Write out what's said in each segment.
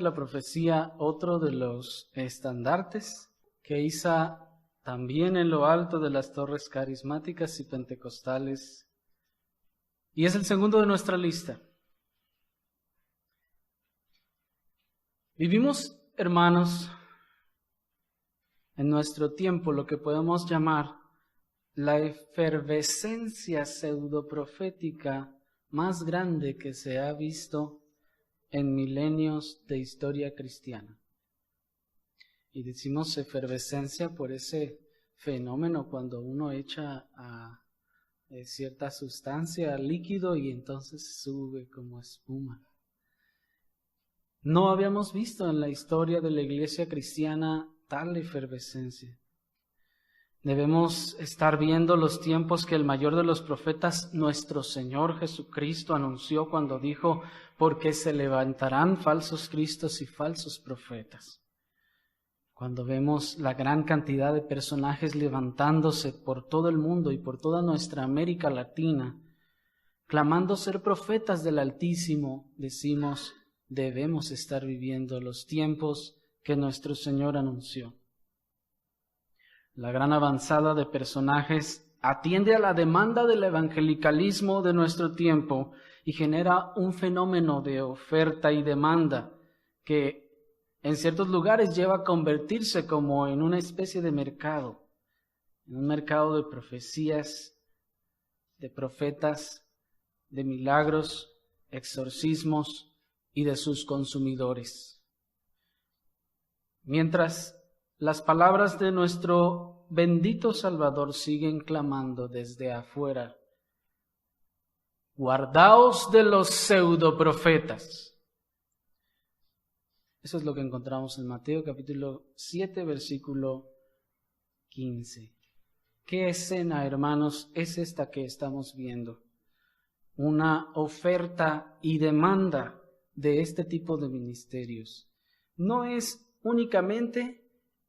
la profecía otro de los estandartes que iza también en lo alto de las torres carismáticas y pentecostales, y es el segundo de nuestra lista. Vivimos, hermanos, en nuestro tiempo lo que podemos llamar la efervescencia pseudoprofética más grande que se ha visto en milenios de historia cristiana. Y decimos efervescencia por ese fenómeno cuando uno echa a cierta sustancia al líquido y entonces sube como espuma. No habíamos visto en la historia de la iglesia cristiana tal efervescencia. Debemos estar viendo los tiempos que el mayor de los profetas, nuestro Señor Jesucristo, anunció cuando dijo: porque se levantarán falsos cristos y falsos profetas. Cuando vemos la gran cantidad de personajes levantándose por todo el mundo y por toda nuestra América Latina, clamando ser profetas del Altísimo, decimos: debemos estar viviendo los tiempos que nuestro Señor anunció. La gran avanzada de personajes atiende a la demanda del evangelicalismo de nuestro tiempo y genera un fenómeno de oferta y demanda que en ciertos lugares lleva a convertirse como en una especie de mercado, en un mercado de profecías, de profetas, de milagros, exorcismos y de sus consumidores. Mientras las palabras de nuestro bendito Salvador siguen clamando desde afuera: guardaos de los pseudoprofetas. Eso es lo que encontramos en Mateo capítulo 7, versículo 15. ¿Qué escena, hermanos, es esta que estamos viendo? Una oferta y demanda de este tipo de ministerios. No es únicamente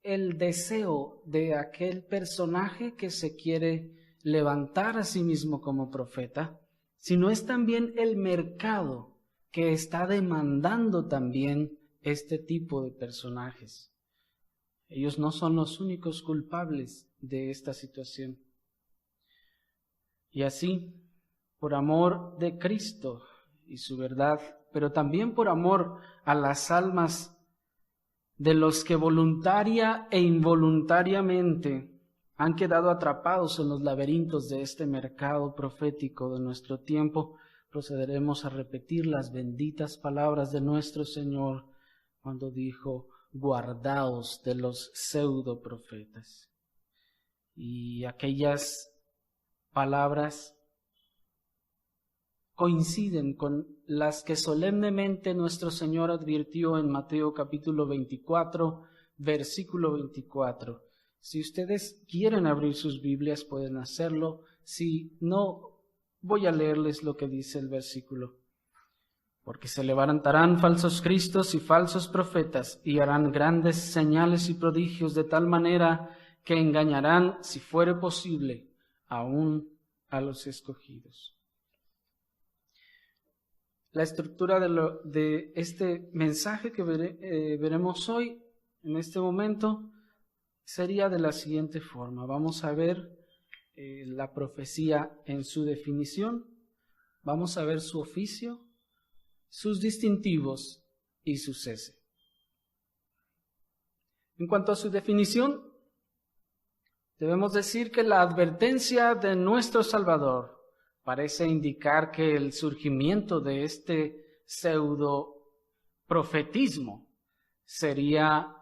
el deseo de aquel personaje que se quiere levantar a sí mismo como profeta, sino es también el mercado que está demandando también este tipo de personajes. Ellos no son los únicos culpables de esta situación. Y así, por amor de Cristo y su verdad, pero también por amor a las almas de los que voluntaria e involuntariamente han quedado atrapados en los laberintos de este mercado profético de nuestro tiempo, procederemos a repetir las benditas palabras de nuestro Señor cuando dijo: guardaos de los pseudoprofetas. Y aquellas palabras coinciden con las que solemnemente nuestro Señor advirtió en Mateo capítulo 24, versículo 24. Si ustedes quieren abrir sus Biblias, pueden hacerlo. Si no, voy a leerles lo que dice el versículo. Porque se levantarán falsos cristos y falsos profetas, y harán grandes señales y prodigios de tal manera que engañarán, si fuere posible, aún a los escogidos. La estructura de este mensaje que veremos hoy, en este momento, sería de la siguiente forma. Vamos a ver la profecía en su definición, vamos a ver su oficio, sus distintivos y su cese. En cuanto a su definición, debemos decir que la advertencia de nuestro Salvador parece indicar que el surgimiento de este pseudo-profetismo sería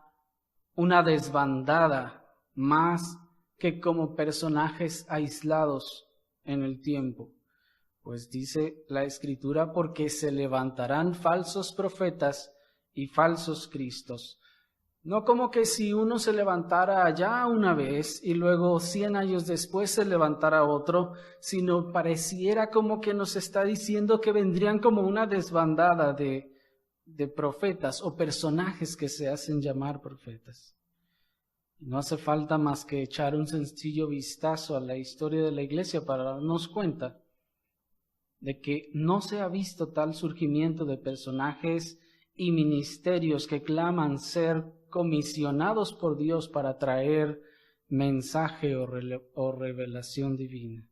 una desbandada más que como personajes aislados en el tiempo. Pues dice la Escritura: porque se levantarán falsos profetas y falsos cristos. No como que si uno se levantara allá una vez y luego 100 años después se levantara otro, sino pareciera como que nos está diciendo que vendrían como una desbandada de profetas o personajes que se hacen llamar profetas. No hace falta más que echar un sencillo vistazo a la historia de la iglesia para darnos cuenta de que no se ha visto tal surgimiento de personajes y ministerios que claman ser comisionados por Dios para traer mensaje o revelación divina.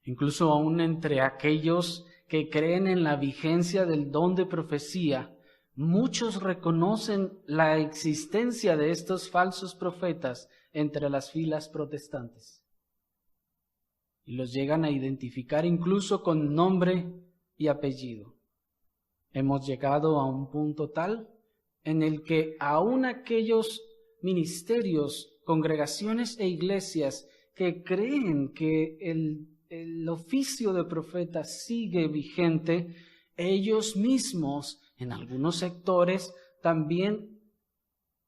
Incluso aún entre aquellos que creen en la vigencia del don de profecía, muchos reconocen la existencia de estos falsos profetas entre las filas protestantes. Y los llegan a identificar incluso con nombre y apellido. Hemos llegado a un punto tal en el que aún aquellos ministerios, congregaciones e iglesias que creen que el oficio de profeta sigue vigente, ellos mismos en algunos sectores también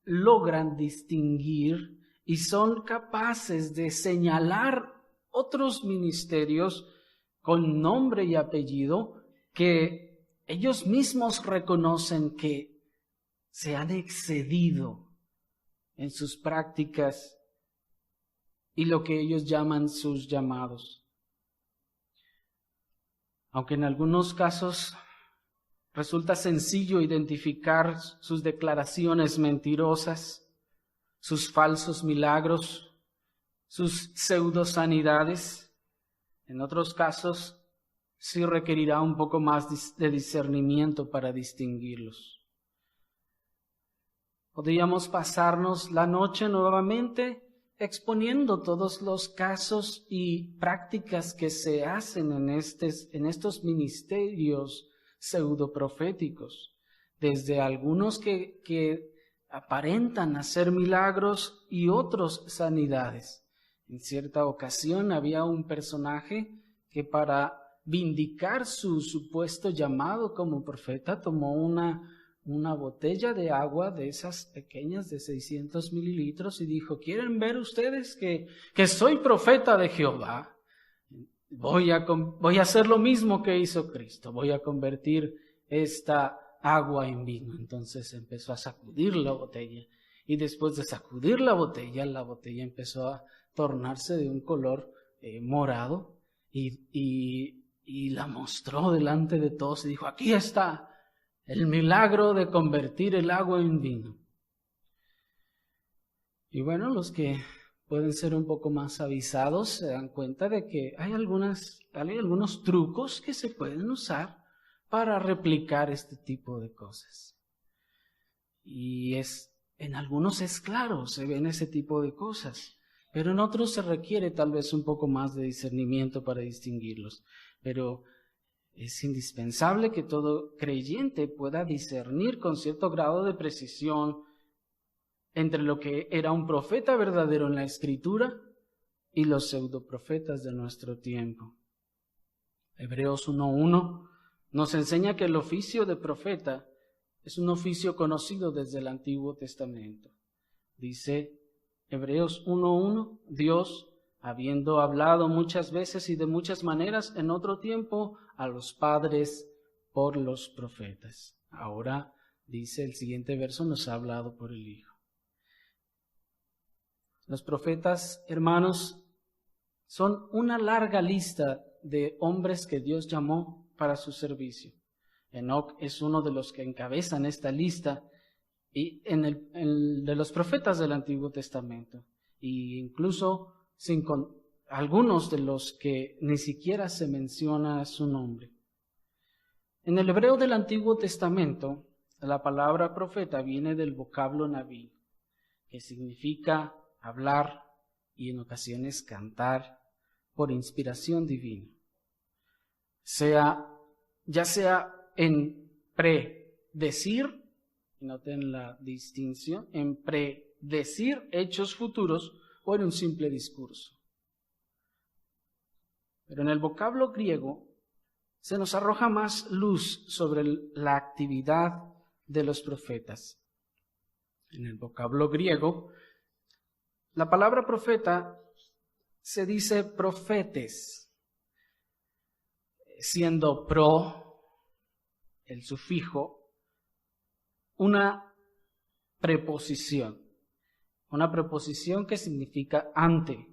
logran distinguir y son capaces de señalar otros ministerios con nombre y apellido que ellos mismos reconocen que se han excedido en sus prácticas y lo que ellos llaman sus llamados. Aunque en algunos casos resulta sencillo identificar sus declaraciones mentirosas, sus falsos milagros, sus pseudosanidades, en otros casos sí requerirá un poco más de discernimiento para distinguirlos. Podríamos pasarnos la noche nuevamente exponiendo todos los casos y prácticas que se hacen en estos ministerios pseudoproféticos, desde algunos que aparentan hacer milagros y otros sanidades. En cierta ocasión había un personaje que para vindicar su supuesto llamado como profeta tomó una botella de agua de esas pequeñas de 600 mililitros y dijo: ¿quieren ver ustedes que soy profeta de Jehová? Voy a hacer lo mismo que hizo Cristo, voy a convertir esta agua en vino. Entonces empezó a sacudir la botella y después de sacudir la botella empezó a tornarse de un color morado y la mostró delante de todos y dijo: aquí está el milagro de convertir el agua en vino. Y bueno, los que pueden ser un poco más avisados se dan cuenta de que hay algunos trucos que se pueden usar para replicar este tipo de cosas. Y en algunos es claro, se ven ese tipo de cosas, pero en otros se requiere tal vez un poco más de discernimiento para distinguirlos. Pero es indispensable que todo creyente pueda discernir con cierto grado de precisión entre lo que era un profeta verdadero en la Escritura y los pseudoprofetas de nuestro tiempo. Hebreos 1:1 nos enseña que el oficio de profeta es un oficio conocido desde el Antiguo Testamento. Dice Hebreos 1:1, Dios, habiendo hablado muchas veces y de muchas maneras en otro tiempo a los padres por los profetas. Ahora, dice el siguiente verso, nos ha hablado por el Hijo. Los profetas, hermanos, son una larga lista de hombres que Dios llamó para su servicio. Enoc es uno de los que encabezan esta lista y de los profetas del Antiguo Testamento, e incluso algunos de los que ni siquiera se menciona su nombre. En el hebreo del Antiguo Testamento, la palabra profeta viene del vocablo naví, que significa hablar y en ocasiones cantar por inspiración divina. Ya sea en predecir, noten la distinción, en predecir hechos futuros o en un simple discurso. Pero en el vocablo griego se nos arroja más luz sobre la actividad de los profetas. En el vocablo griego, la palabra profeta se dice profetes, siendo el sufijo, una preposición que significa ante.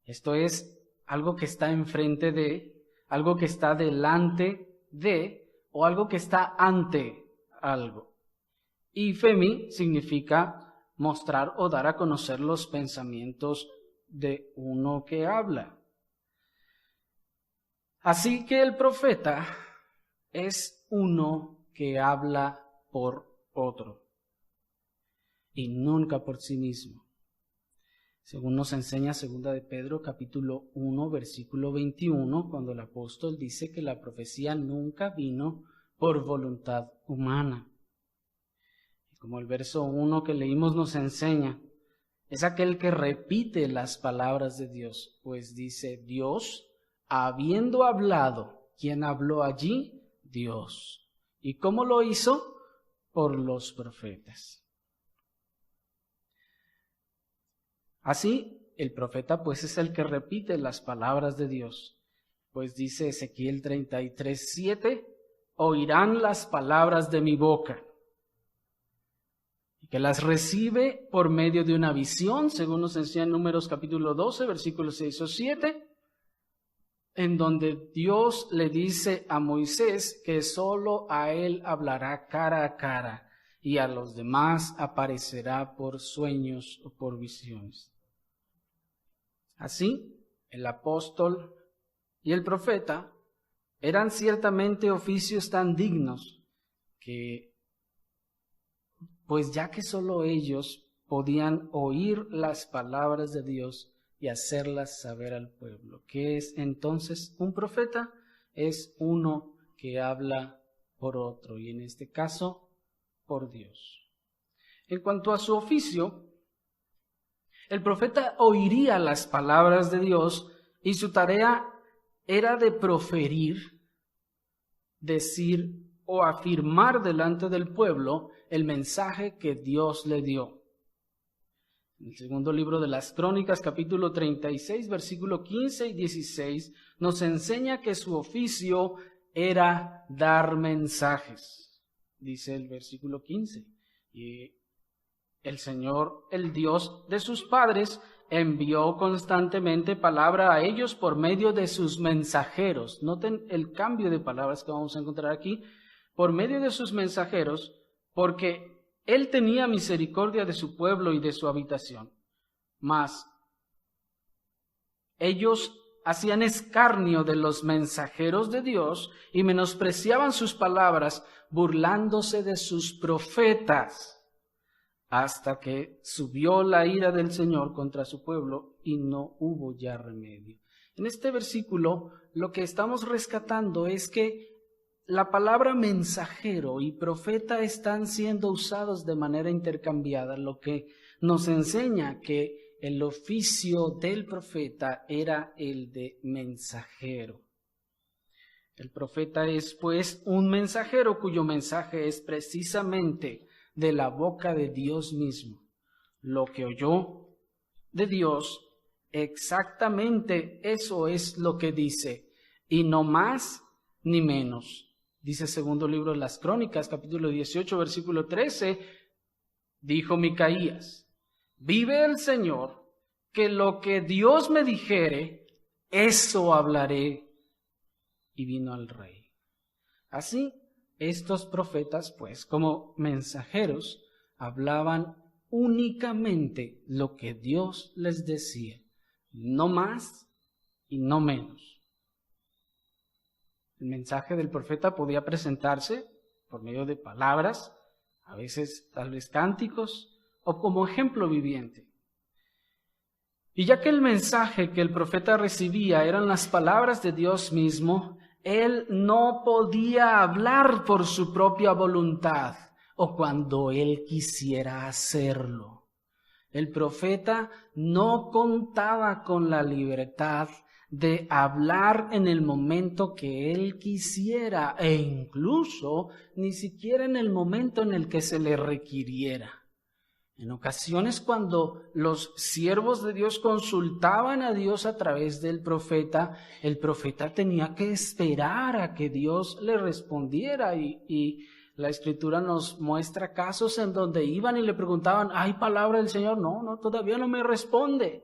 Esto es algo que está enfrente de, algo que está delante de, o algo que está ante algo. Y femi significa mostrar o dar a conocer los pensamientos de uno que habla. Así que el profeta es uno que habla por otro y nunca por sí mismo. Según nos enseña 2 de Pedro capítulo 1 versículo 21, cuando el apóstol dice que la profecía nunca vino por voluntad humana. Y como el verso 1 que leímos nos enseña, es aquel que repite las palabras de Dios, pues dice Dios, habiendo hablado, ¿quién habló allí? Dios. ¿Y cómo lo hizo? Por los profetas. Así, el profeta pues es el que repite las palabras de Dios. Pues dice Ezequiel 33:7, oirán las palabras de mi boca. Y que las recibe por medio de una visión, según nos enseña en Números capítulo 12, versículos 6 o 7, en donde Dios le dice a Moisés que solo a él hablará cara a cara y a los demás aparecerá por sueños o por visiones. Así, el apóstol y el profeta eran ciertamente oficios tan dignos que, pues ya que solo ellos podían oír las palabras de Dios y hacerlas saber al pueblo. ¿Qué es entonces un profeta? Es uno que habla por otro y en este caso por Dios. En cuanto a su oficio, el profeta oiría las palabras de Dios y su tarea era de proferir, decir o afirmar delante del pueblo el mensaje que Dios le dio. En el segundo libro de las Crónicas, capítulo 36, versículo 15 y 16, nos enseña que su oficio era dar mensajes. Dice el versículo 15, y el Señor, el Dios de sus padres, envió constantemente palabra a ellos por medio de sus mensajeros. Noten el cambio de palabras que vamos a encontrar aquí. Por medio de sus mensajeros, porque Él tenía misericordia de su pueblo y de su habitación. Mas ellos hacían escarnio de los mensajeros de Dios y menospreciaban sus palabras, burlándose de sus profetas, hasta que subió la ira del Señor contra su pueblo y no hubo ya remedio. En este versículo lo que estamos rescatando es que la palabra mensajero y profeta están siendo usados de manera intercambiada, lo que nos enseña que el oficio del profeta era el de mensajero. El profeta es pues un mensajero cuyo mensaje es precisamente de la boca de Dios mismo. Lo que oyó de Dios, exactamente eso es lo que dice, y no más ni menos. Dice segundo libro de las Crónicas, capítulo 18, versículo 13, dijo Micaías, vive el Señor, que lo que Dios me dijere, eso hablaré. Y vino al rey. Así, estos profetas, pues, como mensajeros, hablaban únicamente lo que Dios les decía, no más y no menos. El mensaje del profeta podía presentarse por medio de palabras, a veces tal vez cánticos, o como ejemplo viviente. Y ya que el mensaje que el profeta recibía eran las palabras de Dios mismo, él no podía hablar por su propia voluntad o cuando él quisiera hacerlo. El profeta no contaba con la libertad de hablar en el momento que él quisiera e incluso ni siquiera en el momento en el que se le requiriera. En ocasiones cuando los siervos de Dios consultaban a Dios a través del profeta, el profeta tenía que esperar a que Dios le respondiera y la Escritura nos muestra casos en donde iban y le preguntaban, ¿hay palabra del Señor? No, todavía no me responde.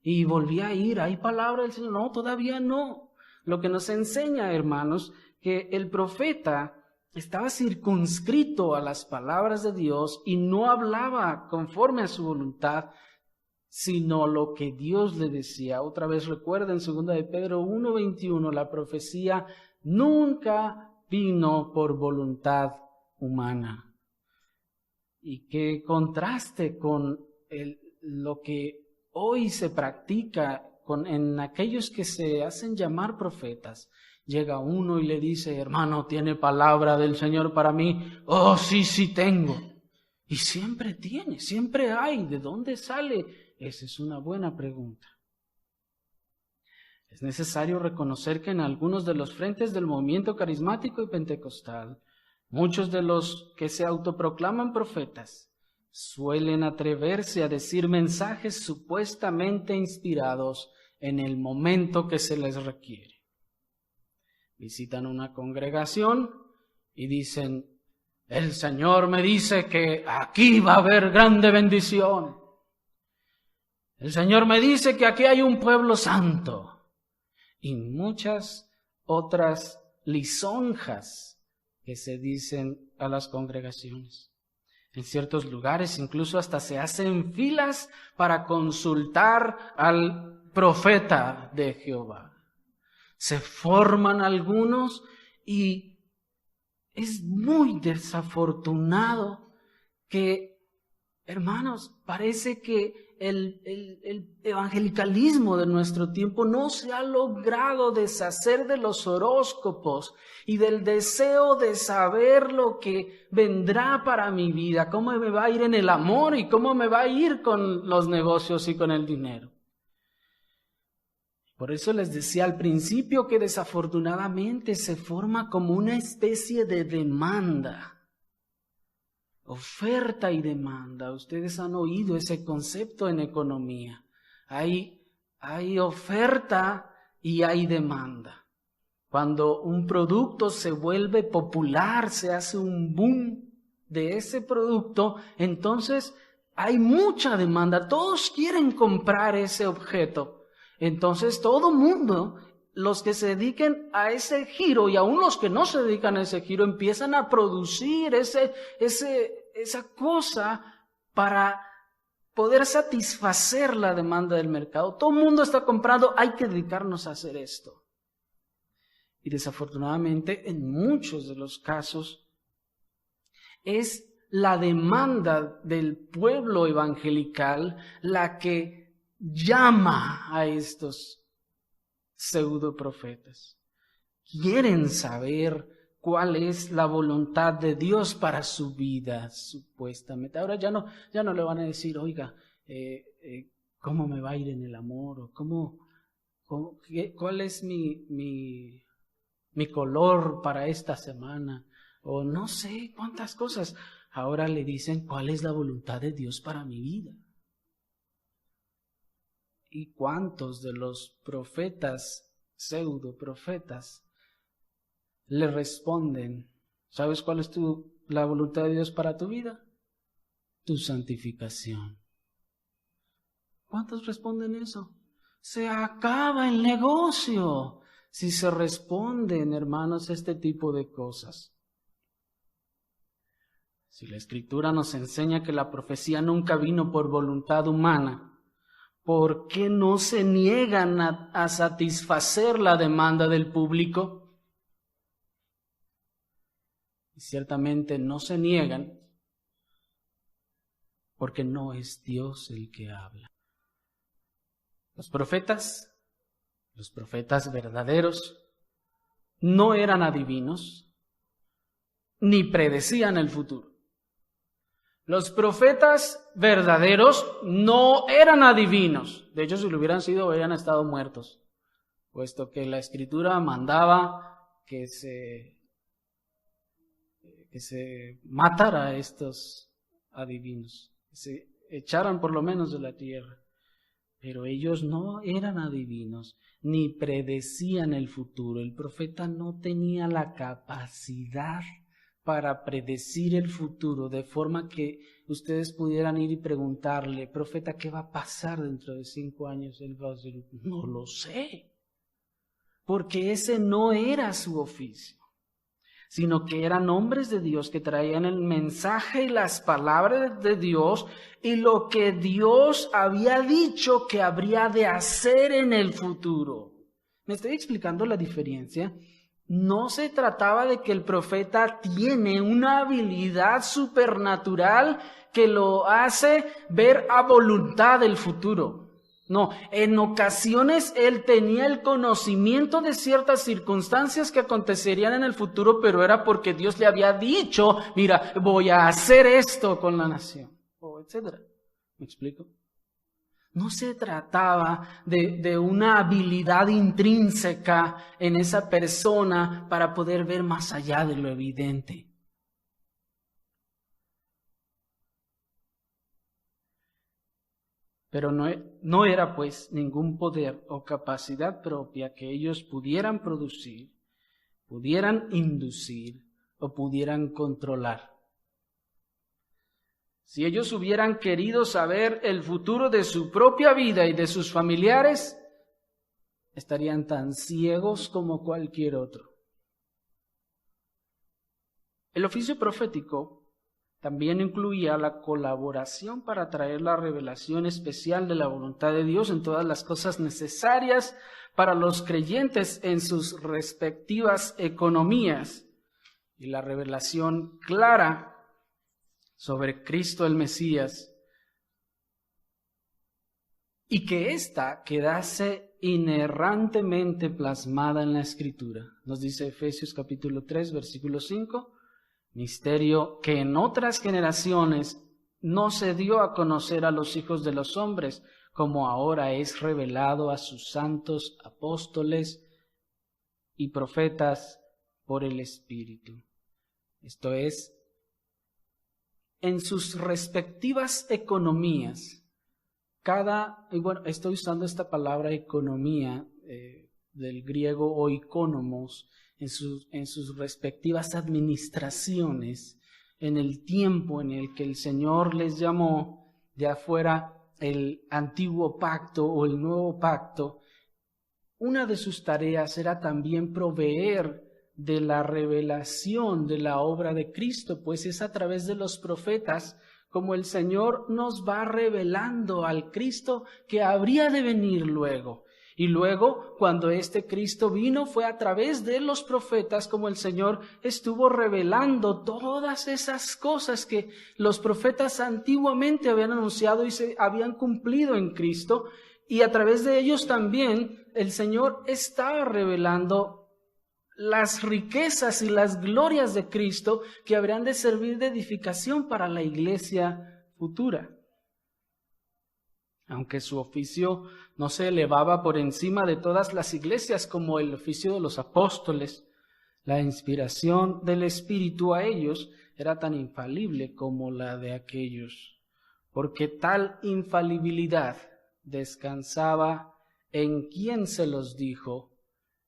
Y volvía a ir, ¿hay palabra del Señor? No, todavía no. Lo que nos enseña, hermanos, que el profeta estaba circunscrito a las palabras de Dios y no hablaba conforme a su voluntad, sino lo que Dios le decía. Otra vez recuerden, 2 de Pedro 1:21, la profecía nunca vino por voluntad humana. Y qué contraste con lo que hoy se practica en aquellos que se hacen llamar profetas. Llega uno y le dice, hermano, ¿tiene palabra del Señor para mí? Oh, sí, sí tengo. Y siempre tiene, siempre hay. ¿De dónde sale? Esa es una buena pregunta. Es necesario reconocer que en algunos de los frentes del movimiento carismático y pentecostal, muchos de los que se autoproclaman profetas suelen atreverse a decir mensajes supuestamente inspirados en el momento que se les requiere. Visitan una congregación y dicen, el Señor me dice que aquí va a haber grande bendición. El Señor me dice que aquí hay un pueblo santo. Y muchas otras lisonjas que se dicen a las congregaciones. En ciertos lugares incluso hasta se hacen filas para consultar al profeta de Jehová. Se forman algunos y es muy desafortunado que, hermanos, parece que el evangelicalismo de nuestro tiempo no se ha logrado deshacer de los horóscopos y del deseo de saber lo que vendrá para mi vida, cómo me va a ir en el amor y cómo me va a ir con los negocios y con el dinero. Por eso les decía al principio que desafortunadamente se forma como una especie de demanda. Oferta y demanda. Ustedes han oído ese concepto en economía. Hay oferta y hay demanda. Cuando un producto se vuelve popular, se hace un boom de ese producto, entonces hay mucha demanda. Todos quieren comprar ese objeto. Entonces todo mundo, los que se dediquen a ese giro y aún los que no se dedican a ese giro, empiezan a producir esa cosa para poder satisfacer la demanda del mercado. Todo el mundo está comprando, hay que dedicarnos a hacer esto. Y desafortunadamente en muchos de los casos es la demanda del pueblo evangelical la que llama a estos pseudoprofetas. Quieren saber cuál es la voluntad de Dios para su vida, supuestamente. Ahora ya no le van a decir, oiga, ¿cómo me va a ir en el amor? O ¿cuál es mi color para esta semana? O no sé cuántas cosas. Ahora le dicen, ¿cuál es la voluntad de Dios para mi vida? ¿Y cuántos de los profetas, pseudoprofetas, le responden, ¿sabes cuál es la voluntad de Dios para tu vida? Tu santificación. ¿Cuántos responden eso? Se acaba el negocio si se responden, hermanos, este tipo de cosas. Si la Escritura nos enseña que la profecía nunca vino por voluntad humana, ¿por qué no se niegan a satisfacer la demanda del público? Y ciertamente no se niegan porque no es Dios el que habla. Los profetas verdaderos, no eran adivinos ni predecían el futuro. Los profetas verdaderos no eran adivinos. De hecho, si lo hubieran sido, hubieran estado muertos, puesto que la Escritura mandaba que se matara a estos adivinos, que se echaran por lo menos de la tierra. Pero ellos no eran adivinos, ni predecían el futuro. El profeta no tenía la capacidad para predecir el futuro, de forma que ustedes pudieran ir y preguntarle, profeta, ¿qué va a pasar dentro de 5 años? Él va a decir, no lo sé, porque ese no era su oficio. sino que eran hombres de Dios que traían el mensaje y las palabras de Dios y lo que Dios había dicho que habría de hacer en el futuro. ¿Me estoy explicando la diferencia? No se trataba de que el profeta tiene una habilidad supernatural que lo hace ver a voluntad el futuro. No, en ocasiones él tenía el conocimiento de ciertas circunstancias que acontecerían en el futuro, pero era porque Dios le había dicho, mira, voy a hacer esto con la nación, o etcétera. ¿Me explico? No se trataba de una habilidad intrínseca en esa persona para poder ver más allá de lo evidente. Pero no era pues ningún poder o capacidad propia que ellos pudieran producir, pudieran inducir o pudieran controlar. Si ellos hubieran querido saber el futuro de su propia vida y de sus familiares, estarían tan ciegos como cualquier otro. El oficio profético también incluía la colaboración para traer la revelación especial de la voluntad de Dios en todas las cosas necesarias para los creyentes en sus respectivas economías y la revelación clara sobre Cristo el Mesías, y que ésta quedase inerrantemente plasmada en la Escritura. Nos dice Efesios capítulo 3, versículo 5, misterio que en otras generaciones no se dio a conocer a los hijos de los hombres, como ahora es revelado a sus santos apóstoles y profetas por el Espíritu. Esto es, en sus respectivas economías, estoy usando esta palabra economía del griego oikonomos, en sus respectivas administraciones, en el tiempo en el que el Señor les llamó, ya fuera el antiguo pacto o el nuevo pacto, una de sus tareas era también proveer de la revelación de la obra de Cristo, pues es a través de los profetas como el Señor nos va revelando al Cristo que habría de venir luego. Y luego, cuando este Cristo vino, fue a través de los profetas como el Señor estuvo revelando todas esas cosas que los profetas antiguamente habían anunciado y se habían cumplido en Cristo. Y a través de ellos también el Señor estaba revelando las riquezas y las glorias de Cristo que habrían de servir de edificación para la iglesia futura. Aunque su oficio no se elevaba por encima de todas las iglesias como el oficio de los apóstoles, la inspiración del Espíritu a ellos era tan infalible como la de aquellos, porque tal infalibilidad descansaba en quien se los dijo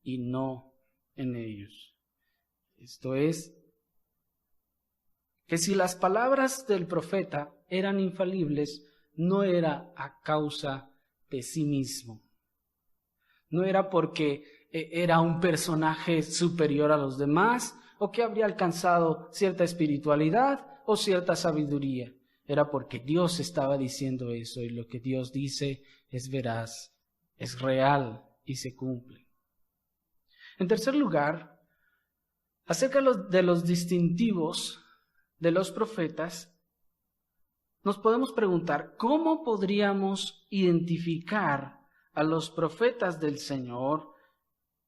y no en ellos. Esto es, que si las palabras del profeta eran infalibles, no era a causa de sí mismo. No era porque era un personaje superior a los demás o que habría alcanzado cierta espiritualidad o cierta sabiduría. Era porque Dios estaba diciendo eso y lo que Dios dice es veraz, es real y se cumple. En tercer lugar, acerca de los distintivos de los profetas, nos podemos preguntar, ¿cómo podríamos identificar a los profetas del Señor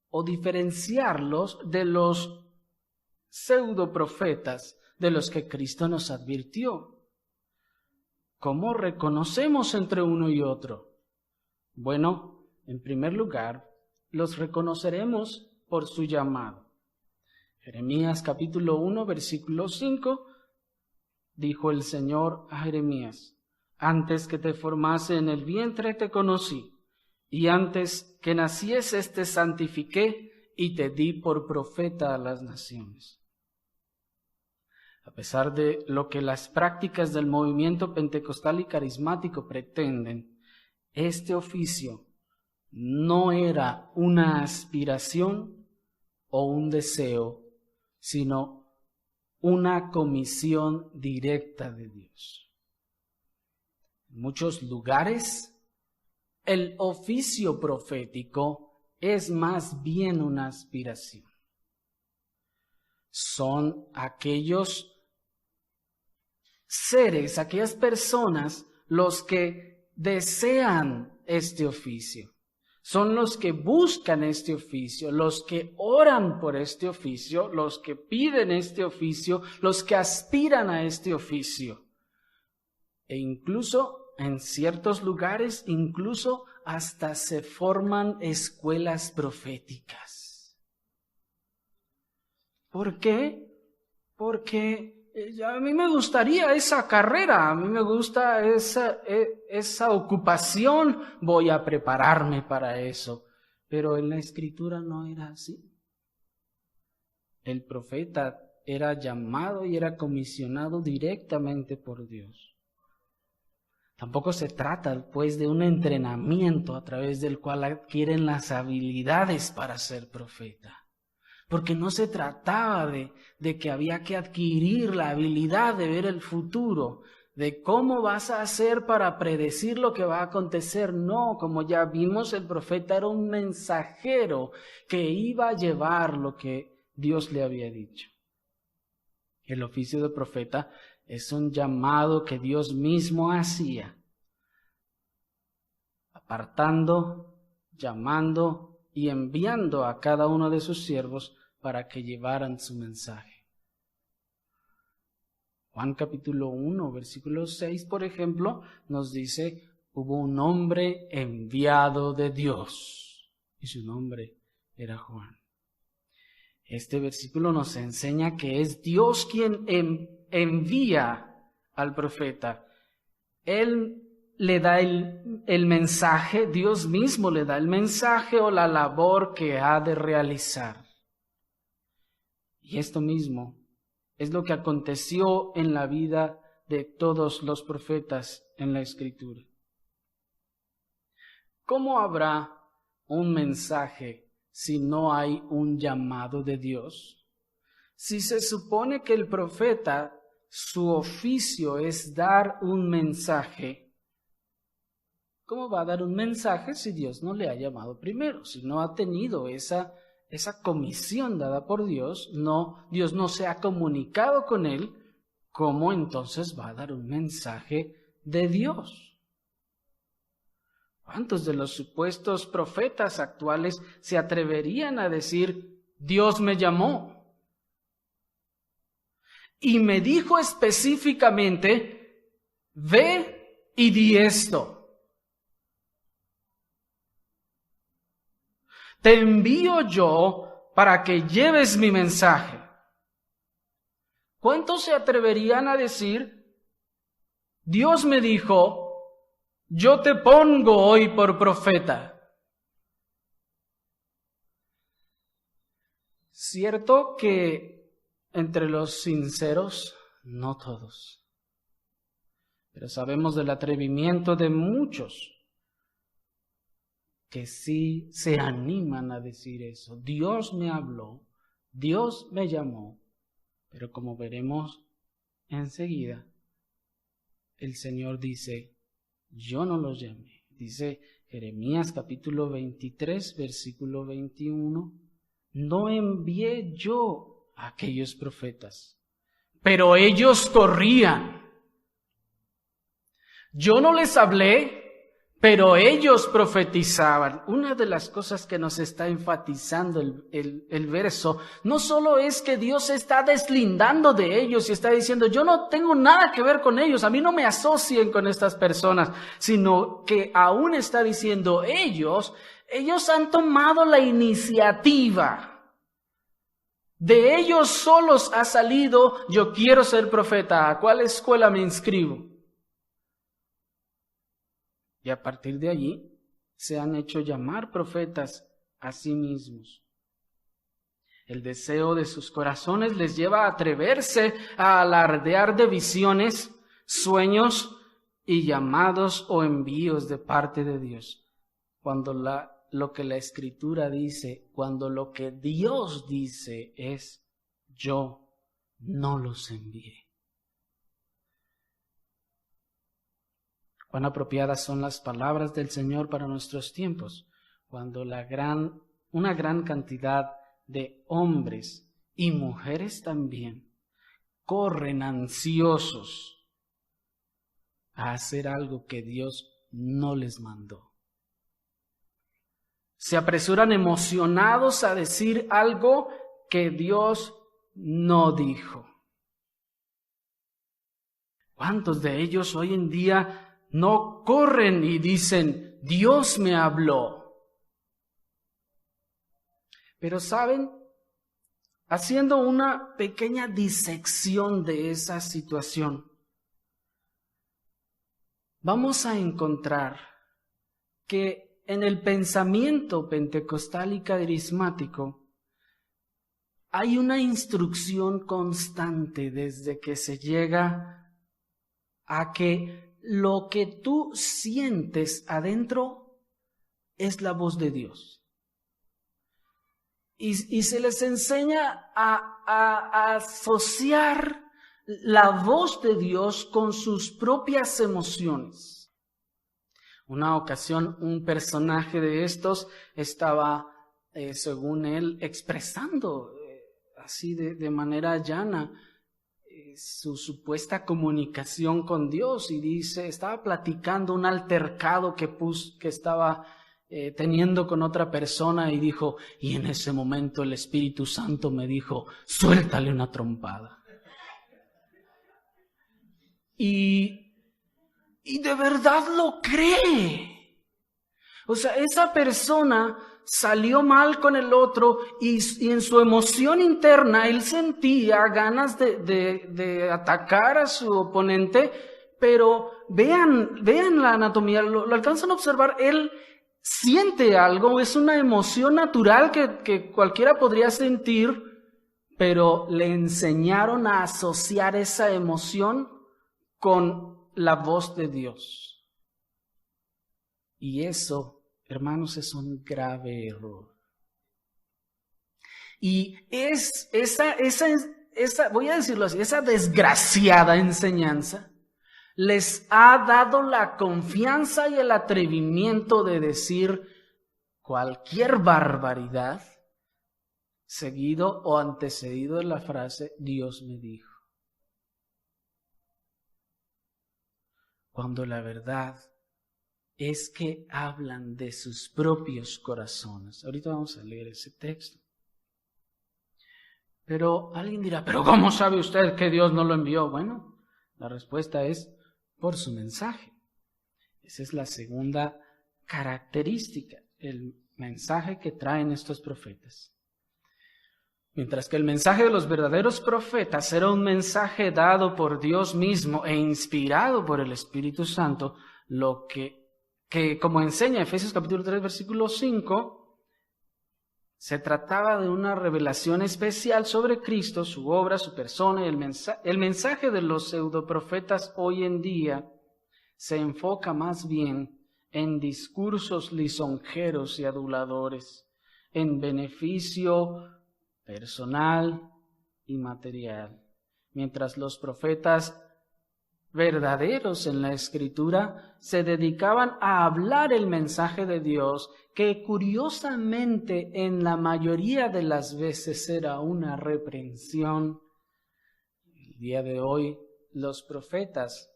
o diferenciarlos de los pseudoprofetas de los que Cristo nos advirtió? ¿Cómo reconocemos entre uno y otro? Bueno, en primer lugar, los reconoceremos por su llamado. Jeremías capítulo 1, versículo 5, dijo el Señor a Jeremías, antes que te formase en el vientre te conocí, y antes que nacieses te santifiqué y te di por profeta a las naciones. A pesar de lo que las prácticas del movimiento pentecostal y carismático pretenden, este oficio no era una aspiración o un deseo sino una comisión directa de Dios. En muchos lugares, el oficio profético es más bien una aspiración. Son aquellos seres, aquellas personas, los que desean este oficio. Son los que buscan este oficio, los que oran por este oficio, los que piden este oficio, los que aspiran a este oficio. E incluso en ciertos lugares, incluso hasta se forman escuelas proféticas. ¿Por qué? Porque a mí me gustaría esa carrera, a mí me gusta esa ocupación, voy a prepararme para eso. Pero en la Escritura no era así. El profeta era llamado y era comisionado directamente por Dios. Tampoco se trata, pues, de un entrenamiento a través del cual adquieren las habilidades para ser profeta. Porque no se trataba de que había que adquirir la habilidad de ver el futuro, de cómo vas a hacer para predecir lo que va a acontecer. No, como ya vimos, el profeta era un mensajero que iba a llevar lo que Dios le había dicho. El oficio de profeta es un llamado que Dios mismo hacía, apartando, llamando y enviando a cada uno de sus siervos para que llevaran su mensaje. Juan capítulo 1, versículo 6, por ejemplo, nos dice, hubo un hombre enviado de Dios, y su nombre era Juan. Este versículo nos enseña que es Dios quien envía al profeta. Él le da el mensaje, Dios mismo le da el mensaje o la labor que ha de realizar. Y esto mismo es lo que aconteció en la vida de todos los profetas en la Escritura. ¿Cómo habrá un mensaje si no hay un llamado de Dios? Si se supone que el profeta, su oficio es dar un mensaje, ¿cómo va a dar un mensaje si Dios no le ha llamado primero? Si no ha tenido esa comisión dada por Dios, Dios no se ha comunicado con él, ¿cómo entonces va a dar un mensaje de Dios? ¿Cuántos de los supuestos profetas actuales se atreverían a decir, Dios me llamó y me dijo específicamente, ve y di esto? Te envío yo para que lleves mi mensaje. ¿Cuántos se atreverían a decir, Dios me dijo, yo te pongo hoy por profeta? Cierto que entre los sinceros, no todos, pero sabemos del atrevimiento de muchos que sí se animan a decir eso. Dios me habló, Dios me llamó, pero como veremos enseguida, el Señor dice, yo no los llamé. Dice Jeremías capítulo 23, versículo 21, no envié yo a aquellos profetas, pero ellos corrían. Yo no les hablé, pero ellos profetizaban. Una de las cosas que nos está enfatizando el verso, no solo es que Dios se está deslindando de ellos y está diciendo, yo no tengo nada que ver con ellos, a mí no me asocien con estas personas, sino que aún está diciendo, ellos han tomado la iniciativa. De ellos solos ha salido, yo quiero ser profeta, ¿a cuál escuela me inscribo? Y a partir de allí se han hecho llamar profetas a sí mismos. El deseo de sus corazones les lleva a atreverse a alardear de visiones, sueños y llamados o envíos de parte de Dios. Cuando lo que la Escritura dice, cuando lo que Dios dice es, yo no los envié. Cuán apropiadas son las palabras del Señor para nuestros tiempos, cuando una gran cantidad de hombres y mujeres también corren ansiosos a hacer algo que Dios no les mandó. Se apresuran emocionados a decir algo que Dios no dijo. ¿Cuántos de ellos hoy en día no corren y dicen, Dios me habló? Pero ¿saben? Haciendo una pequeña disección de esa situación, vamos a encontrar que en el pensamiento pentecostal y carismático hay una instrucción constante desde que se llega a que lo que tú sientes adentro es la voz de Dios. Y se les enseña a asociar la voz de Dios con sus propias emociones. Una ocasión, un personaje de estos estaba, según él, expresando así de manera llana su supuesta comunicación con Dios, y dice, estaba platicando un altercado que estaba teniendo con otra persona, y dijo, y en ese momento el Espíritu Santo me dijo, suéltale una trompada. Y de verdad lo cree. O sea, esa persona salió mal con el otro y en su emoción interna él sentía ganas de atacar a su oponente, pero vean la anatomía, lo alcanzan a observar, él siente algo, es una emoción natural que cualquiera podría sentir, pero le enseñaron a asociar esa emoción con la voz de Dios. Y eso, hermanos, es un grave error. Y es esa, voy a decirlo así, esa desgraciada enseñanza les ha dado la confianza y el atrevimiento de decir cualquier barbaridad seguido o antecedido de la frase Dios me dijo. Cuando la verdad es que hablan de sus propios corazones. Ahorita vamos a leer ese texto. Pero alguien dirá, ¿pero cómo sabe usted que Dios no lo envió? Bueno, la respuesta es por su mensaje. Esa es la segunda característica, el mensaje que traen estos profetas. Mientras que el mensaje de los verdaderos profetas era un mensaje dado por Dios mismo e inspirado por el Espíritu Santo, lo que como enseña Efesios capítulo 3, versículo 5, se trataba de una revelación especial sobre Cristo, su obra, su persona, y el mensaje de los pseudoprofetas hoy en día se enfoca más bien en discursos lisonjeros y aduladores, en beneficio personal y material, mientras los profetas verdaderos en la Escritura se dedicaban a hablar el mensaje de Dios, que curiosamente en la mayoría de las veces era una reprensión. El día de hoy los profetas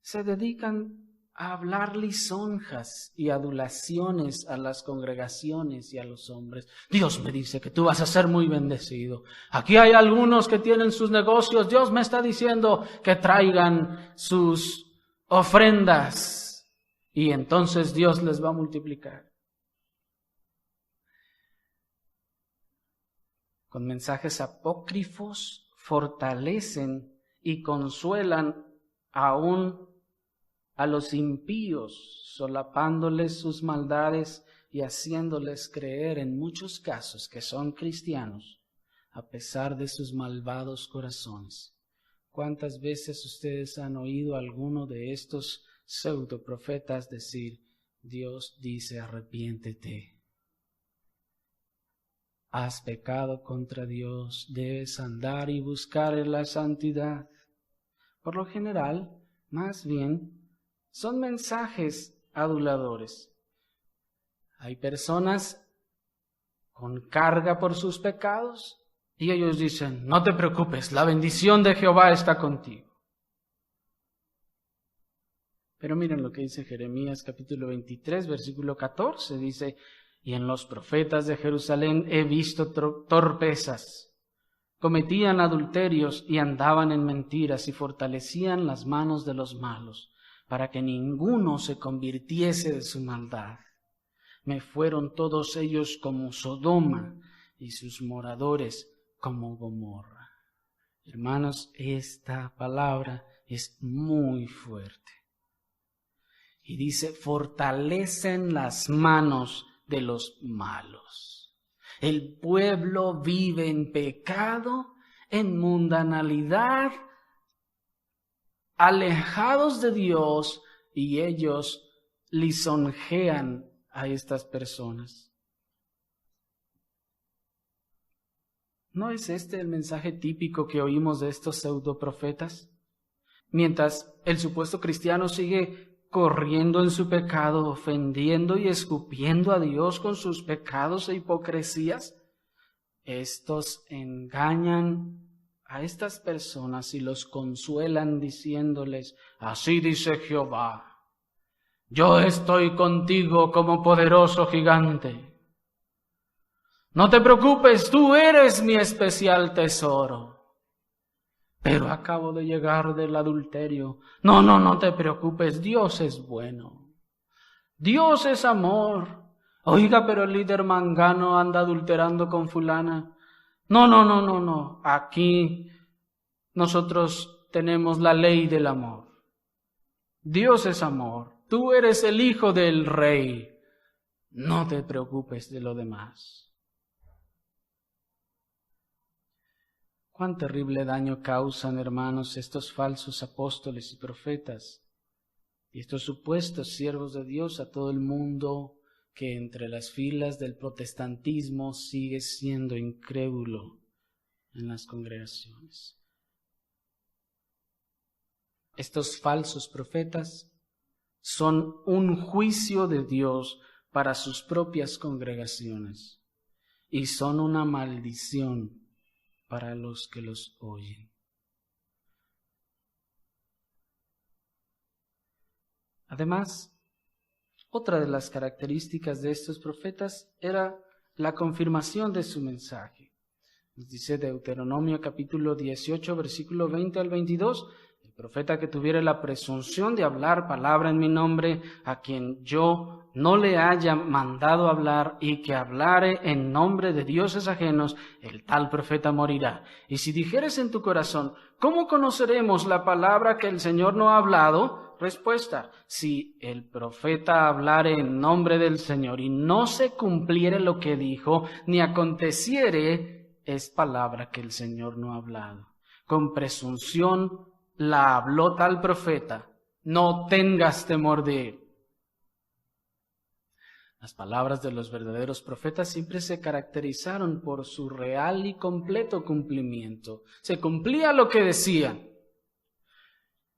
se dedican a hablar lisonjas y adulaciones a las congregaciones y a los hombres. Dios me dice que tú vas a ser muy bendecido. Aquí hay algunos que tienen sus negocios. Dios me está diciendo que traigan sus ofrendas y entonces Dios les va a multiplicar. Con mensajes apócrifos fortalecen y consuelan aún a los impíos, solapándoles sus maldades y haciéndoles creer en muchos casos que son cristianos, a pesar de sus malvados corazones. ¿Cuántas veces ustedes han oído a alguno de estos pseudoprofetas decir, Dios dice arrepiéntete? has pecado contra Dios, debes andar y buscar en la santidad. Por lo general, más bien, son mensajes aduladores. Hay personas con carga por sus pecados y ellos dicen, no te preocupes, la bendición de Jehová está contigo. Pero miren lo que dice Jeremías capítulo 23, versículo 14, dice, y en los profetas de Jerusalén he visto torpezas, cometían adulterios y andaban en mentiras y fortalecían las manos de los malos, para que ninguno se convirtiese de su maldad. Me fueron todos ellos como Sodoma y sus moradores como Gomorra. Hermanos, esta palabra es muy fuerte. Y dice, fortalecen las manos de los malos. El pueblo vive en pecado, en mundanalidad, alejados de Dios, y ellos lisonjean a estas personas. ¿No es este el mensaje típico que oímos de estos pseudoprofetas? Mientras el supuesto cristiano sigue corriendo en su pecado, ofendiendo y escupiendo a Dios con sus pecados e hipocresías, estos engañan a estas personas y los consuelan diciéndoles, así dice Jehová, yo estoy contigo como poderoso gigante. No te preocupes, tú eres mi especial tesoro. Pero acabo de llegar del adulterio. No te preocupes, Dios es bueno. Dios es amor. Oiga, pero el líder mangano anda adulterando con fulana. No. Aquí nosotros tenemos la ley del amor. Dios es amor. Tú eres el hijo del rey. No te preocupes de lo demás. Cuán terrible daño causan, hermanos, estos falsos apóstoles y profetas y estos supuestos siervos de Dios a todo el mundo que entre las filas del protestantismo sigue siendo incrédulo en las congregaciones. Estos falsos profetas son un juicio de Dios para sus propias congregaciones y son una maldición para los que los oyen. Además, otra de las características de estos profetas era la confirmación de su mensaje. Nos dice Deuteronomio capítulo 18, versículo 20 al 22, el profeta que tuviere la presunción de hablar palabra en mi nombre, a quien yo no le haya mandado hablar y que hablare en nombre de dioses ajenos, el tal profeta morirá. Y si dijeres en tu corazón, ¿cómo conoceremos la palabra que el Señor no ha hablado? Respuesta, si el profeta hablare en nombre del Señor y no se cumpliere lo que dijo, ni aconteciere, es palabra que el Señor no ha hablado. Con presunción la habló tal profeta, no tengas temor de él. Las palabras de los verdaderos profetas siempre se caracterizaron por su real y completo cumplimiento. Se cumplía lo que decían.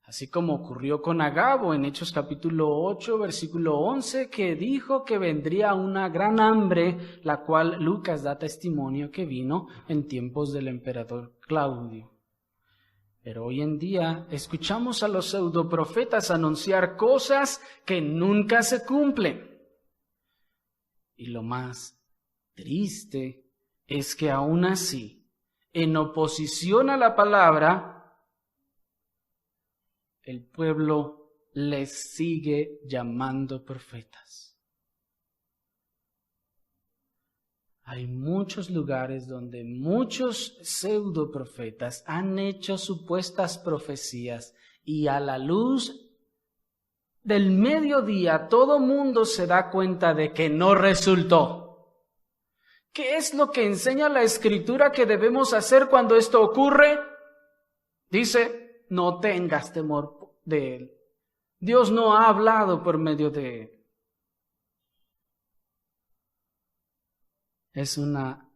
Así como ocurrió con Agabo en Hechos capítulo 8, versículo 11, que dijo que vendría una gran hambre, la cual Lucas da testimonio que vino en tiempos del emperador Claudio. Pero hoy en día escuchamos a los pseudoprofetas anunciar cosas que nunca se cumplen. Y lo más triste es que aún así, en oposición a la palabra, el pueblo les sigue llamando profetas. Hay muchos lugares donde muchos pseudoprofetas han hecho supuestas profecías y a la luz del mediodía todo mundo se da cuenta de que no resultó. ¿Qué es lo que enseña la Escritura que debemos hacer cuando esto ocurre? Dice, no tengas temor de él. Dios no ha hablado por medio de él. Es una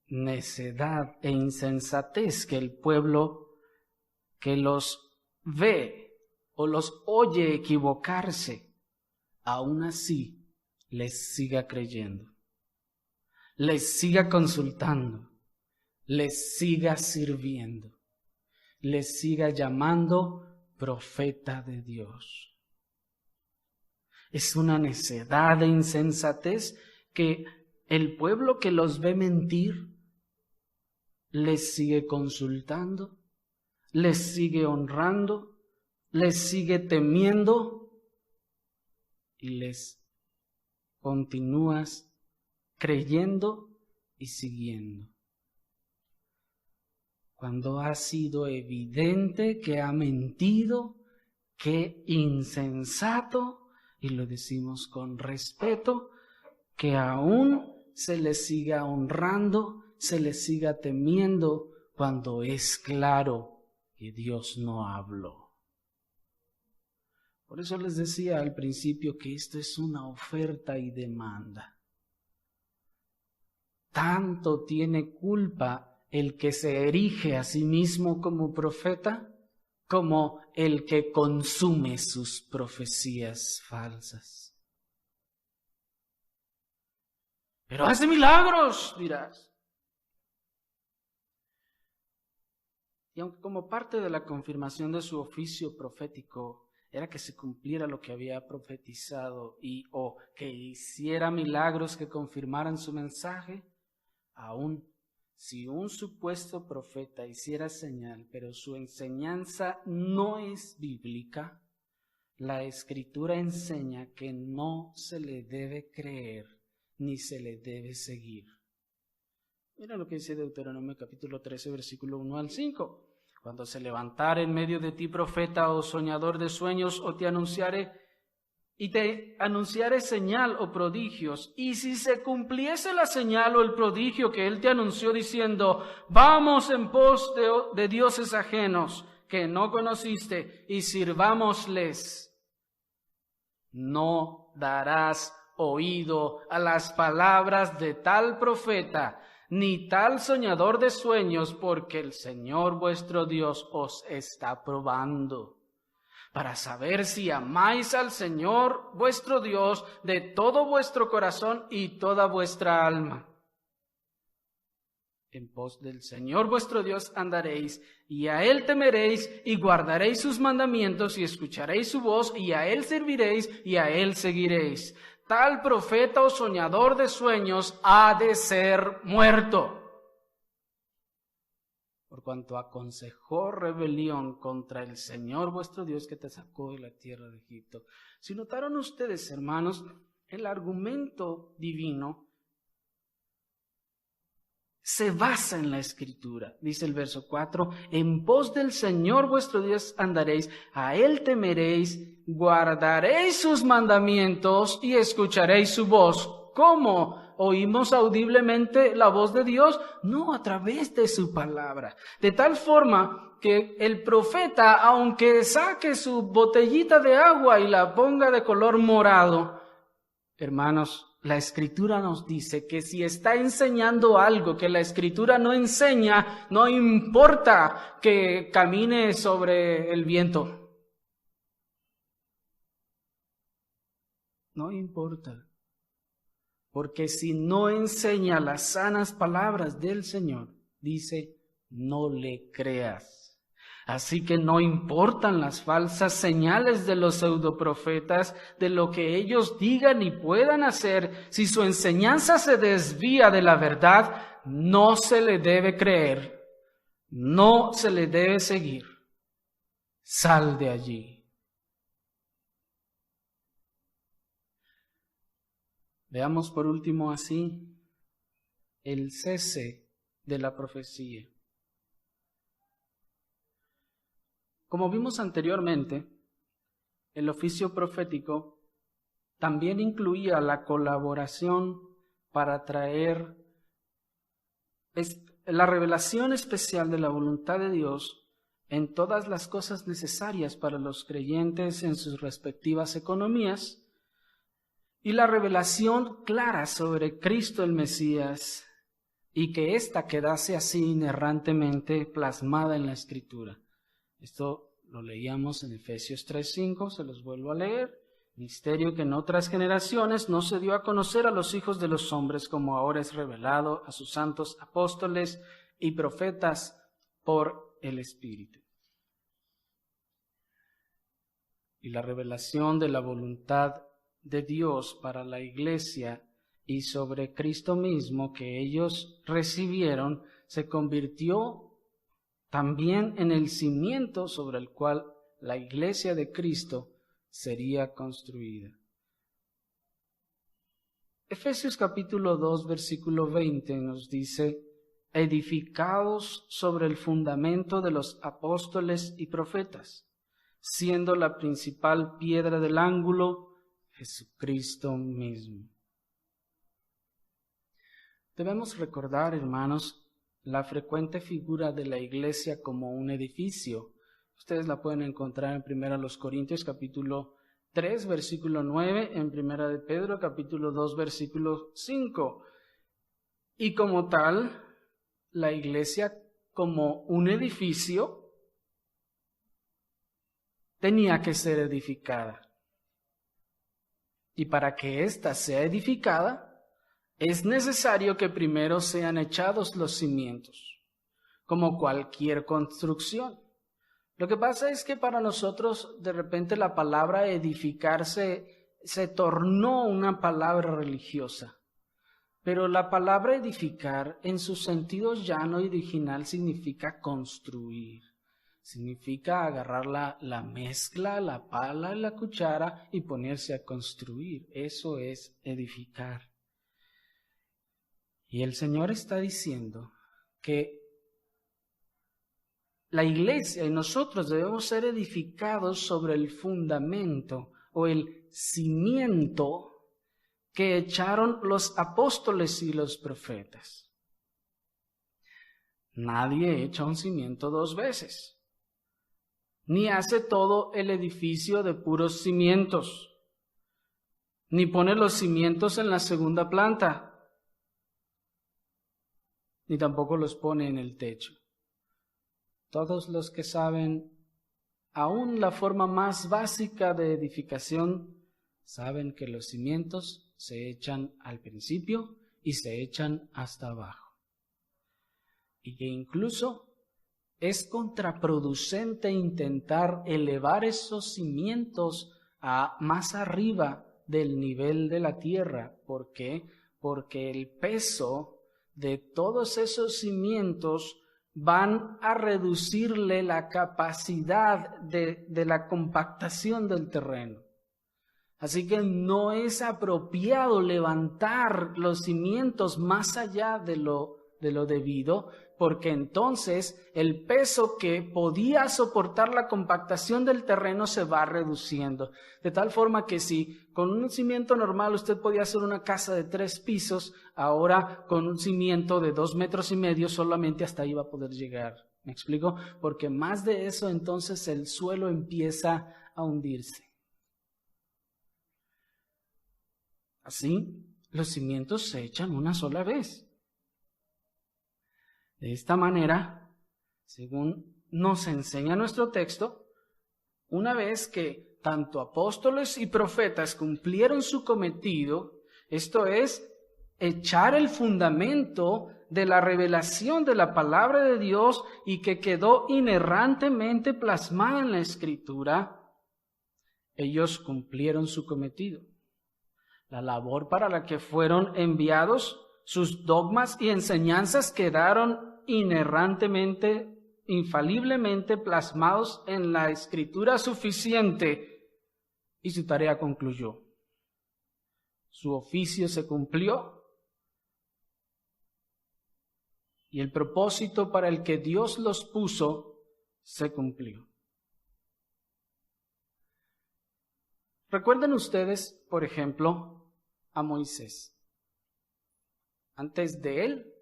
necedad e insensatez que el pueblo que los ve o los oye equivocarse, aún así les siga creyendo, les siga consultando, les siga sirviendo, les siga llamando profeta de Dios. Es una necedad e insensatez que el pueblo que los ve mentir les sigue consultando, les sigue honrando, les sigue temiendo y les continúas creyendo y siguiendo. Cuando ha sido evidente que ha mentido, que insensato, y lo decimos con respeto, que aún se le siga honrando, se le siga temiendo cuando es claro que Dios no habló. Por eso les decía al principio que esto es una oferta y demanda. Tanto tiene culpa el que se erige a sí mismo como profeta, como el que consume sus profecías falsas. Pero hace milagros, dirás. Y aunque como parte de la confirmación de su oficio profético era que se cumpliera lo que había profetizado o que hiciera milagros que confirmaran su mensaje, aún si un supuesto profeta hiciera señal, pero su enseñanza no es bíblica, la Escritura enseña que no se le debe creer ni se le debe seguir. Mira lo que dice Deuteronomio capítulo 13, versículo 1 al 5. Cuando se levantare en medio de ti profeta o soñador de sueños o te anunciare señal o prodigios, y si se cumpliese la señal o el prodigio que él te anunció diciendo, vamos en pos de dioses ajenos que no conociste y sirvámosles, no darás oído a las palabras de tal profeta, ni tal soñador de sueños, porque el Señor vuestro Dios os está probando, para saber si amáis al Señor vuestro Dios de todo vuestro corazón y toda vuestra alma. En pos del Señor vuestro Dios andaréis, y a Él temeréis, y guardaréis sus mandamientos, y escucharéis su voz, y a Él serviréis, y a Él seguiréis. Tal profeta o soñador de sueños ha de ser muerto, por cuanto aconsejó rebelión contra el Señor vuestro Dios que te sacó de la tierra de Egipto. Si notaron ustedes, hermanos, el argumento divino se basa en la Escritura. Dice el verso 4, en pos del Señor vuestro Dios andaréis, a Él temeréis, guardaréis sus mandamientos y escucharéis su voz. ¿Cómo? ¿Oímos audiblemente la voz de Dios? No, a través de su palabra. De tal forma que el profeta, aunque saque su botellita de agua y la ponga de color morado, hermanos, la Escritura nos dice que si está enseñando algo que la Escritura no enseña, no importa que camine sobre el viento. No importa. Porque si no enseña las sanas palabras del Señor, dice, no le creas. Así que no importan las falsas señales de los pseudoprofetas, de lo que ellos digan y puedan hacer. Si su enseñanza se desvía de la verdad, no se le debe creer, no se le debe seguir. Sal de allí. Veamos por último así el cese de la profecía. Como vimos anteriormente, el oficio profético también incluía la colaboración para traer la revelación especial de la voluntad de Dios en todas las cosas necesarias para los creyentes en sus respectivas economías y la revelación clara sobre Cristo el Mesías y que ésta quedase así inerrantemente plasmada en la Escritura. Esto lo leíamos en Efesios 3:5, se los vuelvo a leer. Misterio que en otras generaciones no se dio a conocer a los hijos de los hombres, como ahora es revelado a sus santos apóstoles y profetas por el Espíritu. Y la revelación de la voluntad de Dios para la iglesia y sobre Cristo mismo que ellos recibieron se convirtió también en el cimiento sobre el cual la iglesia de Cristo sería construida. Efesios capítulo 2, versículo 20 nos dice: edificados sobre el fundamento de los apóstoles y profetas, siendo la principal piedra del ángulo Jesucristo mismo. Debemos recordar, hermanos, la frecuente figura de la iglesia como un edificio. Ustedes la pueden encontrar en 1 Corintios capítulo 3, versículo 9, en 1 de Pedro capítulo 2, versículo 5. Y como tal, la iglesia como un edificio tenía que ser edificada. Y para que ésta sea edificada, es necesario que primero sean echados los cimientos, como cualquier construcción. Lo que pasa es que para nosotros de repente la palabra edificar se tornó una palabra religiosa. Pero la palabra edificar en su sentido llano y original significa construir. Significa agarrar la mezcla, la pala y la cuchara y ponerse a construir. Eso es edificar. Y el Señor está diciendo que la iglesia y nosotros debemos ser edificados sobre el fundamento o el cimiento que echaron los apóstoles y los profetas. Nadie echa un cimiento dos veces, ni hace todo el edificio de puros cimientos, ni pone los cimientos en la segunda planta, ni tampoco los pone en el techo. Todos los que saben aún la forma más básica de edificación saben que los cimientos se echan al principio y se echan hasta abajo. Y que incluso es contraproducente intentar elevar esos cimientos a más arriba del nivel de la tierra. ¿Por qué? Porque el peso de todos esos cimientos van a reducirle la capacidad de la compactación del terreno. Así que no es apropiado levantar los cimientos más allá de lo debido, porque entonces el peso que podía soportar la compactación del terreno se va reduciendo. De tal forma que si con un cimiento normal usted podía hacer una casa de 3 pisos, ahora con un cimiento de 2,5 metros solamente hasta ahí va a poder llegar. ¿Me explico? Porque más de eso entonces el suelo empieza a hundirse. Así, los cimientos se echan una sola vez. De esta manera, según nos enseña nuestro texto, una vez que tanto apóstoles y profetas cumplieron su cometido, esto es, echar el fundamento de la revelación de la palabra de Dios y que quedó inerrantemente plasmada en la Escritura, ellos cumplieron su cometido. La labor para la que fueron enviados, sus dogmas y enseñanzas quedaron inerrantemente, infaliblemente plasmados en la Escritura suficiente y su tarea concluyó. Su oficio se cumplió y el propósito para el que Dios los puso se cumplió. ¿Recuerdan ustedes, por ejemplo, a Moisés? Antes de él,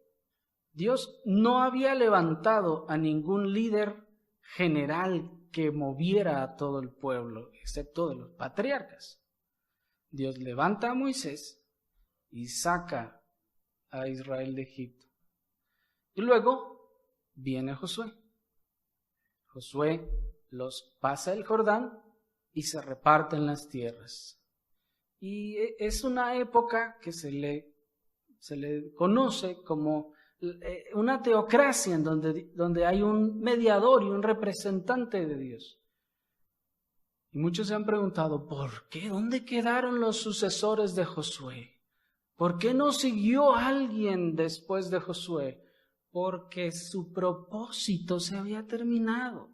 Dios no había levantado a ningún líder general que moviera a todo el pueblo, excepto de los patriarcas. Dios levanta a Moisés y saca a Israel de Egipto. Y luego viene Josué. Josué los pasa el Jordán y se reparten las tierras. Y es una época que se le conoce como una teocracia en donde hay un mediador y un representante de Dios. Y muchos se han preguntado, ¿por qué? ¿Dónde quedaron los sucesores de Josué? ¿Por qué no siguió alguien después de Josué? Porque su propósito se había terminado.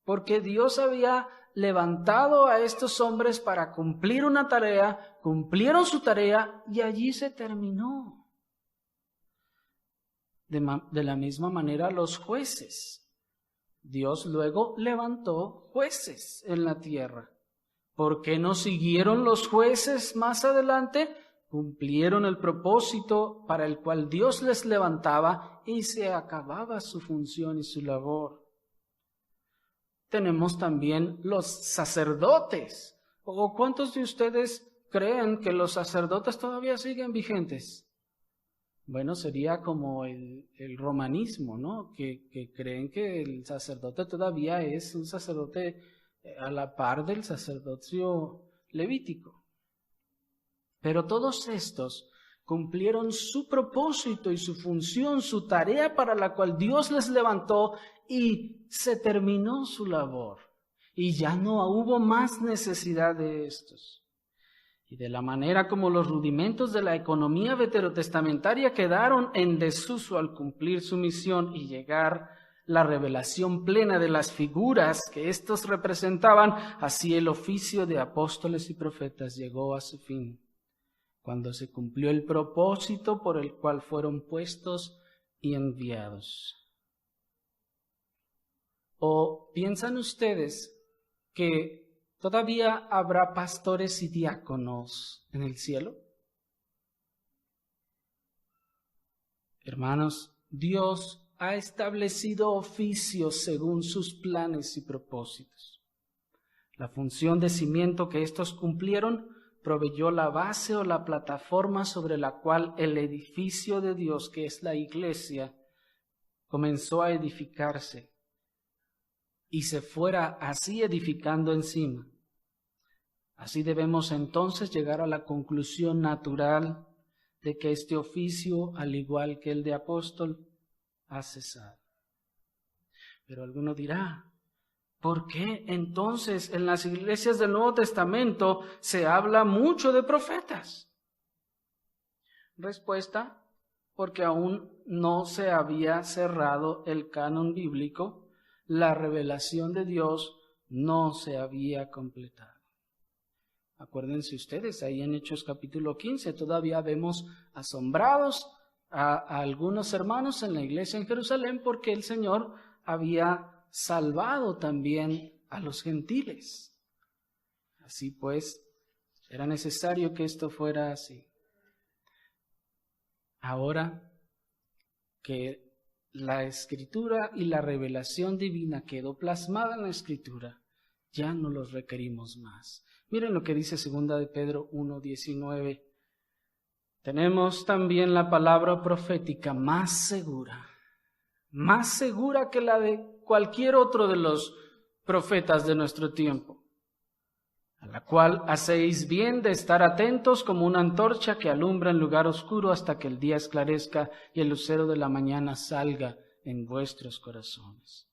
Porque Dios había levantado a estos hombres para cumplir una tarea, cumplieron su tarea y allí se terminó. De la misma manera los jueces. Dios luego levantó jueces en la tierra. ¿Por qué no siguieron los jueces más adelante? Cumplieron el propósito para el cual Dios les levantaba y se acababa su función y su labor. Tenemos también los sacerdotes. ¿O cuántos de ustedes creen que los sacerdotes todavía siguen vigentes? Bueno, sería como el romanismo, ¿no? Que creen que el sacerdote todavía es un sacerdote a la par del sacerdocio levítico. Pero todos estos cumplieron su propósito y su función, su tarea para la cual Dios les levantó y se terminó su labor. Y ya no hubo más necesidad de estos. Y de la manera como los rudimentos de la economía veterotestamentaria quedaron en desuso al cumplir su misión y llegar la revelación plena de las figuras que éstos representaban, así el oficio de apóstoles y profetas llegó a su fin, cuando se cumplió el propósito por el cual fueron puestos y enviados. ¿O piensan ustedes que todavía habrá pastores y diáconos en el cielo? Hermanos, Dios ha establecido oficios según sus planes y propósitos. La función de cimiento que estos cumplieron proveyó la base o la plataforma sobre la cual el edificio de Dios, que es la iglesia, comenzó a edificarse y se fuera así edificando encima. Así debemos entonces llegar a la conclusión natural de que este oficio, al igual que el de apóstol, ha cesado. Pero alguno dirá, ¿por qué entonces en las iglesias del Nuevo Testamento se habla mucho de profetas? Respuesta, porque aún no se había cerrado el canon bíblico, la revelación de Dios no se había completado. Acuérdense ustedes, ahí en Hechos capítulo 15 todavía vemos asombrados a algunos hermanos en la iglesia en Jerusalén porque el Señor había salvado también a los gentiles. Así pues, era necesario que esto fuera así. Ahora que la Escritura y la revelación divina quedó plasmada en la Escritura, ya no los requerimos más. Miren lo que dice 2 de Pedro 1:19. Tenemos también la palabra profética más segura que la de cualquier otro de los profetas de nuestro tiempo, a la cual hacéis bien de estar atentos como una antorcha que alumbra en lugar oscuro hasta que el día esclarezca y el lucero de la mañana salga en vuestros corazones.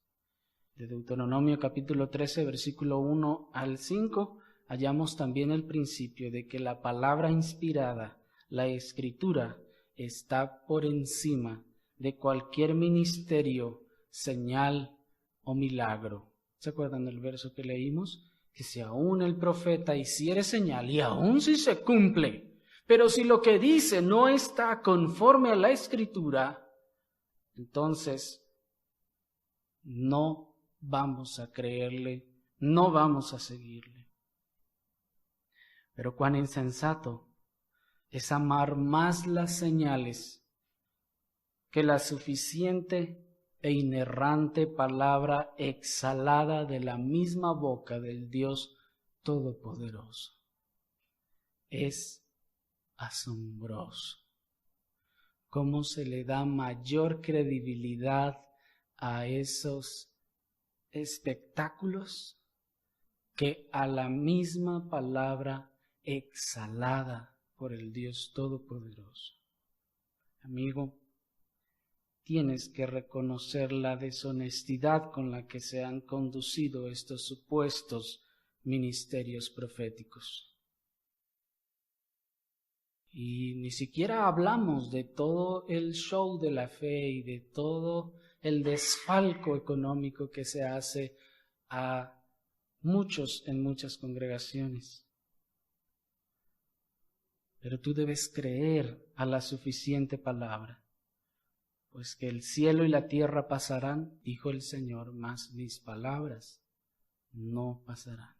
De Deuteronomio capítulo 13, versículo 1 al 5, hallamos también el principio de que la palabra inspirada, la Escritura, está por encima de cualquier ministerio, señal o milagro. ¿Se acuerdan del verso que leímos? Que si aún el profeta hiciere señal, y aún si se cumple, pero si lo que dice no está conforme a la Escritura, entonces no vamos a creerle, no vamos a seguirle. Pero cuán insensato es amar más las señales que la suficiente e inerrante palabra exhalada de la misma boca del Dios Todopoderoso. Es asombroso cómo se le da mayor credibilidad a esos espectáculos que a la misma palabra exhalada por el Dios Todopoderoso. Amigo, tienes que reconocer la deshonestidad con la que se han conducido estos supuestos ministerios proféticos. Y ni siquiera hablamos de todo el show de la fe y de todo el desfalco económico que se hace a muchos en muchas congregaciones. Pero tú debes creer a la suficiente palabra, pues que el cielo y la tierra pasarán, dijo el Señor, mas mis palabras no pasarán.